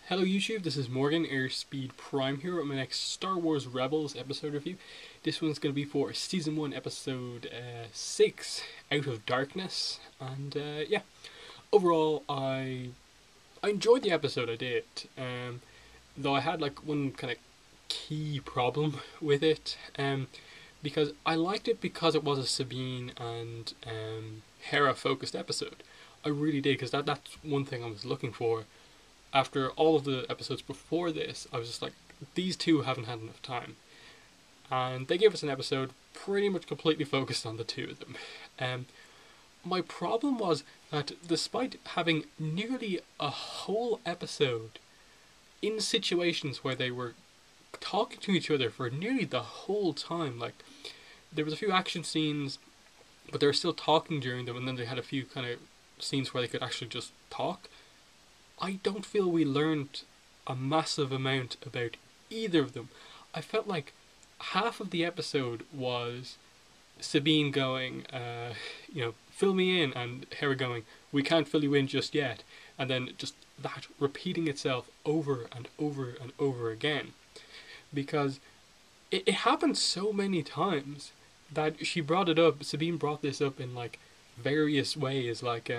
Hello YouTube, this is Morgan, Airspeed Prime here with my next Star Wars Rebels episode review. This one's going to be for Season 1, Episode 6, Out of Darkness. And yeah, overall I enjoyed the episode, I did. Though I had like one kind of key problem with it. Because I liked it because it was a Sabine and Hera focused episode. I really did, because that's one thing I was looking for. After all of the episodes before this, I was just like, these two haven't had enough time. And they gave us an episode pretty much completely focused on the two of them. My problem was that despite having nearly a whole episode in situations where they were talking to each other for nearly the whole time, like, there was a few action scenes, but they were still talking during them, and then they had a few kind of scenes where they could actually just talk. I don't feel we learned a massive amount about either of them. I felt like half of the episode was Sabine going, fill me in, and Hera going, we can't fill you in just yet. And then just that repeating itself over and over and over again. Because it happened so many times that Sabine brought this up in like various ways, like,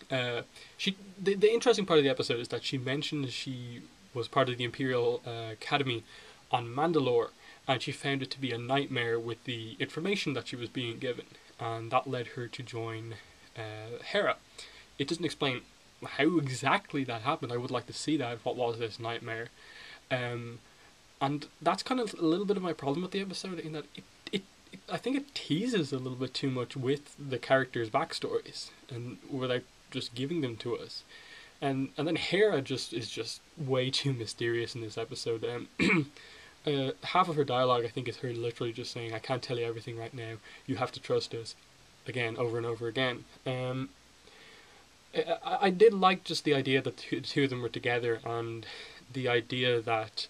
the interesting part of the episode is that she mentioned she was part of the Imperial Academy on Mandalore, and she found it to be a nightmare with the information that she was being given, and that led her to join Hera. It doesn't explain how exactly that happened. I would like to see that. What was this nightmare? And that's kind of a little bit of my problem with the episode, in that I think it teases a little bit too much with the characters' backstories, and without just giving them to us. And then Hera is just way too mysterious in this episode. Half of her dialogue, I think, is her literally just saying, I can't tell you everything right now, you have to trust us, again, over and over again. I did like just the idea that the two of them were together, and the idea that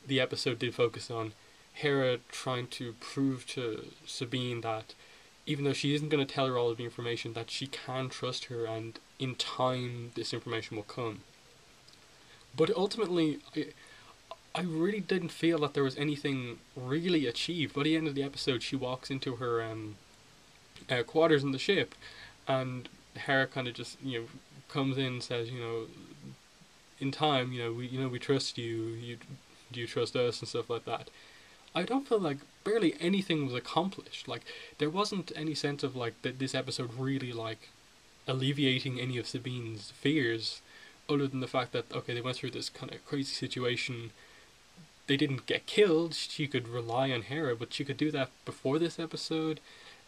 the episode did focus on Hera trying to prove to Sabine that even though she isn't going to tell her all of the information, that she can trust her, and in time this information will come. But ultimately, I really didn't feel that there was anything really achieved. By the end of the episode, she walks into her quarters in the ship, and Hera kind of just comes in and says, in time, we trust you. Do you trust us, and stuff like that. I don't feel like barely anything was accomplished. Like, there wasn't any sense of like that this episode really like alleviating any of Sabine's fears, other than the fact that, okay, they went through this kind of crazy situation. They didn't get killed. She could rely on Hera, but she could do that before this episode.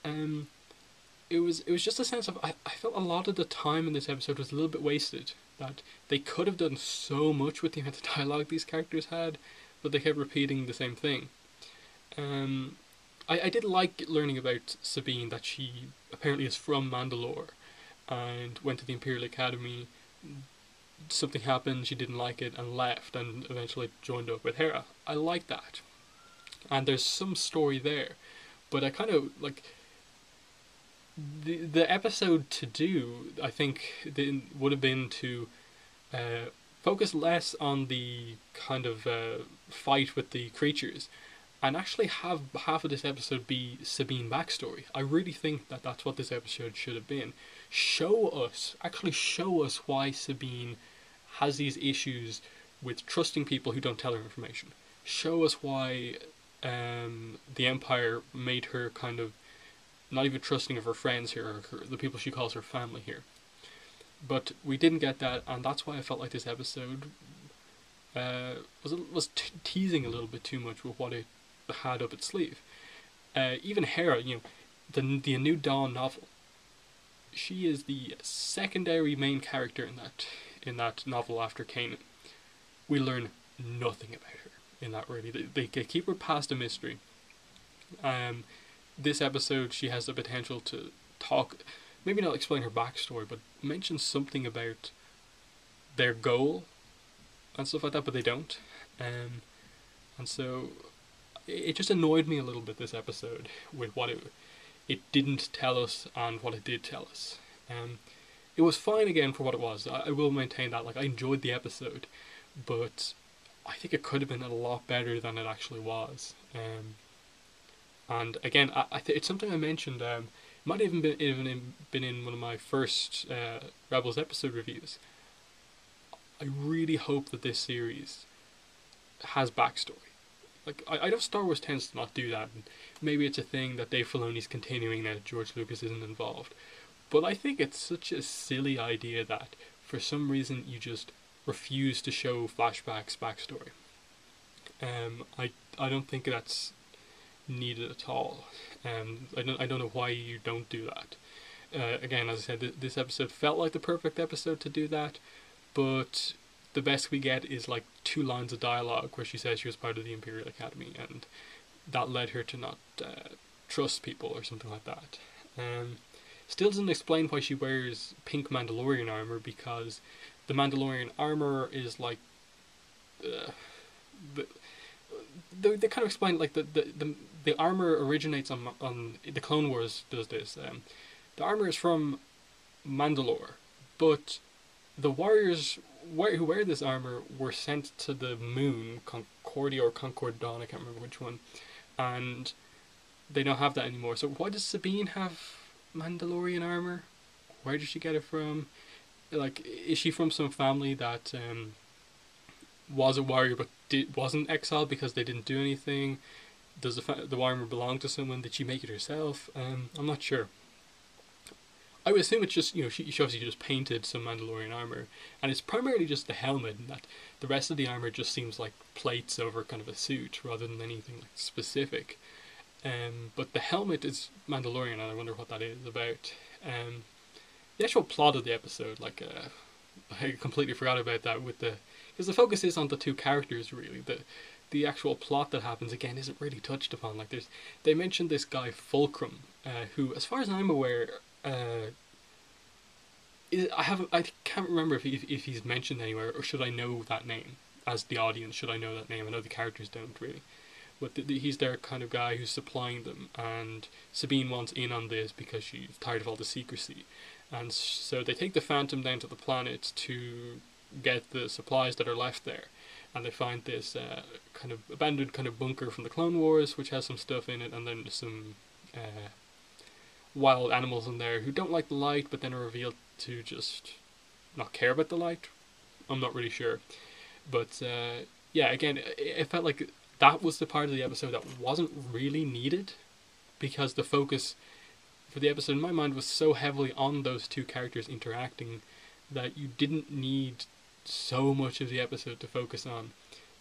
It was just a sense of, I felt a lot of the time in this episode was a little bit wasted. That they could have done so much with the amount of dialogue these characters had, but they kept repeating the same thing. I did like learning about Sabine, that she apparently is from Mandalore and went to the Imperial Academy. Something happened, she didn't like it and left, and eventually joined up with Hera. I like that. And there's some story there. But I kind of like the episode to do, I think, would have been to focus less on the kind of fight with the creatures, and actually have half of this episode be Sabine backstory. I really think that that's what this episode should have been. Show us why Sabine has these issues with trusting people who don't tell her information. Show us why the Empire made her kind of not even trusting of her friends here, or the people she calls her family here. But we didn't get that, and that's why I felt like this episode was teasing a little bit too much with what it had up its sleeve. Even Hera, the A New Dawn novel, she is the secondary main character in that novel after Kanan. We learn nothing about her in that, really. They keep her past a mystery. This episode, she has the potential to talk, maybe not explain her backstory, but mention something about their goal and stuff like that, but they don't. And so it just annoyed me a little bit, this episode, with what it didn't tell us and what it did tell us. It was fine again for what it was. I will maintain that. Like, I enjoyed the episode, but I think it could have been a lot better than it actually was. And again, it's something I mentioned. Might even been in one of my first Rebels episode reviews. I really hope that this series has backstory. Like I know Star Wars tends to not do that, and maybe it's a thing that Dave Filoni's continuing now that George Lucas isn't involved. But I think it's such a silly idea that for some reason you just refuse to show flashbacks backstory. I don't think that's needed at all. I don't know why you don't do that. Again, as I said, this episode felt like the perfect episode to do that, but the best we get is like 2 lines of dialogue where she says she was part of the Imperial Academy, and that led her to not trust people or something like that. Still doesn't explain why she wears pink Mandalorian armor, because the Mandalorian armor is like they kind of explain like the armor originates on the Clone Wars does this. The armor is from Mandalore, but the warriors who wear this armor were sent to the moon, Concordia or Concord Dawn, I can't remember which one, and they don't have that anymore. So why does Sabine have Mandalorian armor? Where did she get it from? Like, is she from some family that was a warrior but wasn't exiled because they didn't do anything? Does the armor belong to someone? Did she make it herself? I'm not sure. I would assume it's just, she obviously just painted some Mandalorian armor, and it's primarily just the helmet, and that the rest of the armor just seems like plates over kind of a suit rather than anything like specific. But the helmet is Mandalorian, and I wonder what that is about. The actual plot of the episode, I completely forgot about that because the focus is on the 2 characters really. The actual plot that happens again isn't really touched upon. Like they mentioned this guy Fulcrum, who, as far as I'm aware, I can't remember if he's mentioned anywhere, or should I know that name as the audience? Should I know that name? I know the characters don't really, but he's their kind of guy who's supplying them, and Sabine wants in on this because she's tired of all the secrecy, and so they take the Phantom down to the planet to get the supplies that are left there, and they find this kind of abandoned kind of bunker from the Clone Wars, which has some stuff in it, and then some wild animals in there who don't like the light, but then are revealed to just not care about the light. I'm not really sure, but yeah, again, it felt like that was the part of the episode that wasn't really needed, because the focus for the episode in my mind was so heavily on those 2 characters interacting that you didn't need so much of the episode to focus on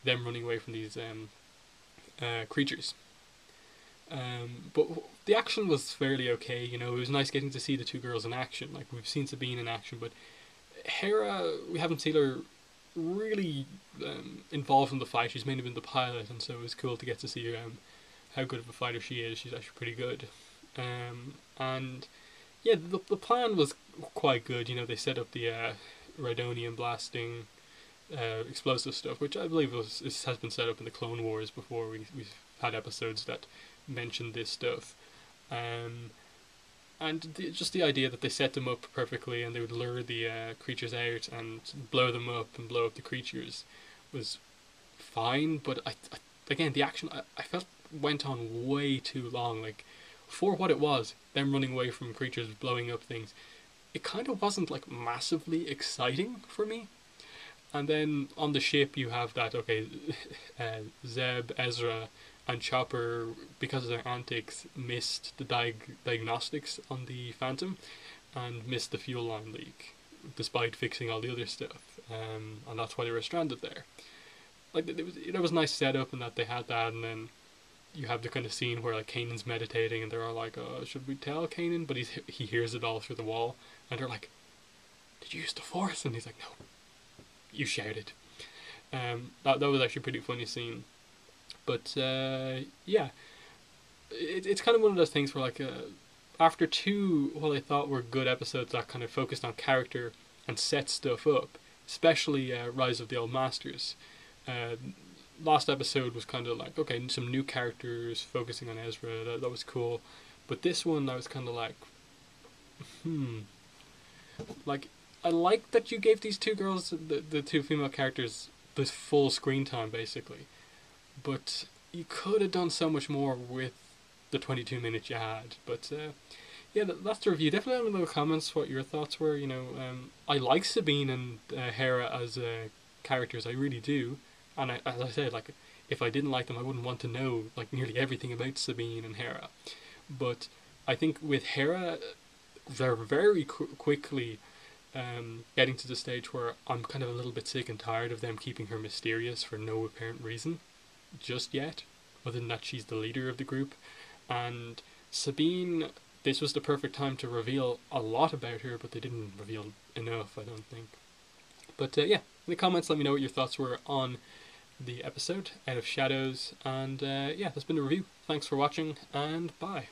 them running away from these creatures. But the action was fairly okay. It was nice getting to see the 2 girls in action. Like, we've seen Sabine in action, but Hera, we haven't seen her really involved in the fight. She's mainly been the pilot, and so it was cool to get to see how good of a fighter she is. She's actually pretty good. And yeah, the plan was quite good. They set up the Rhydonium blasting explosive stuff, which I believe has been set up in the Clone Wars before. We've had episodes that mentioned this stuff, and just the idea that they set them up perfectly and they would lure the creatures out and blow them up and blow up the creatures was fine. But again, the action I felt went on way too long. Like, for what it was, them running away from creatures blowing up things, it kind of wasn't like massively exciting for me. And then on the ship you have that, okay, Zeb, Ezra, and Chopper, because of their antics, missed the diagnostics on the Phantom and missed the fuel line leak, despite fixing all the other stuff, and that's why they were stranded there. Like, it was a nice setup, and that they had that, and then you have the kind of scene where like Kanan's meditating, and they're all like, should we tell Kanan? But he hears it all through the wall, and they're like, did you use the Force? And he's like, no, you shouted. That was actually a pretty funny scene. But yeah, it's kind of one of those things where like after 2 what I thought were good episodes that kind of focused on character and set stuff up, especially Rise of the Old Masters, last episode was kind of like, okay, some new characters focusing on Ezra, that was cool. But this one I was kind of like, like, I like that you gave these 2 girls, the 2 female characters, this full screen time basically. But you could have done so much more with the 22 minutes you had. But yeah, that's the review. Definitely let me know in the comments what your thoughts were. I like Sabine and Hera as characters. I really do. And as I said, like, if I didn't like them, I wouldn't want to know like nearly everything about Sabine and Hera. But I think with Hera, they're very quickly getting to the stage where I'm kind of a little bit sick and tired of them keeping her mysterious for no apparent reason just yet, other than that she's the leader of the group. And Sabine, this was the perfect time to reveal a lot about her, but they didn't reveal enough, I don't think. But yeah, in the comments, let me know what your thoughts were on the episode, Out of Shadows. And yeah, that's been the review. Thanks for watching, and bye.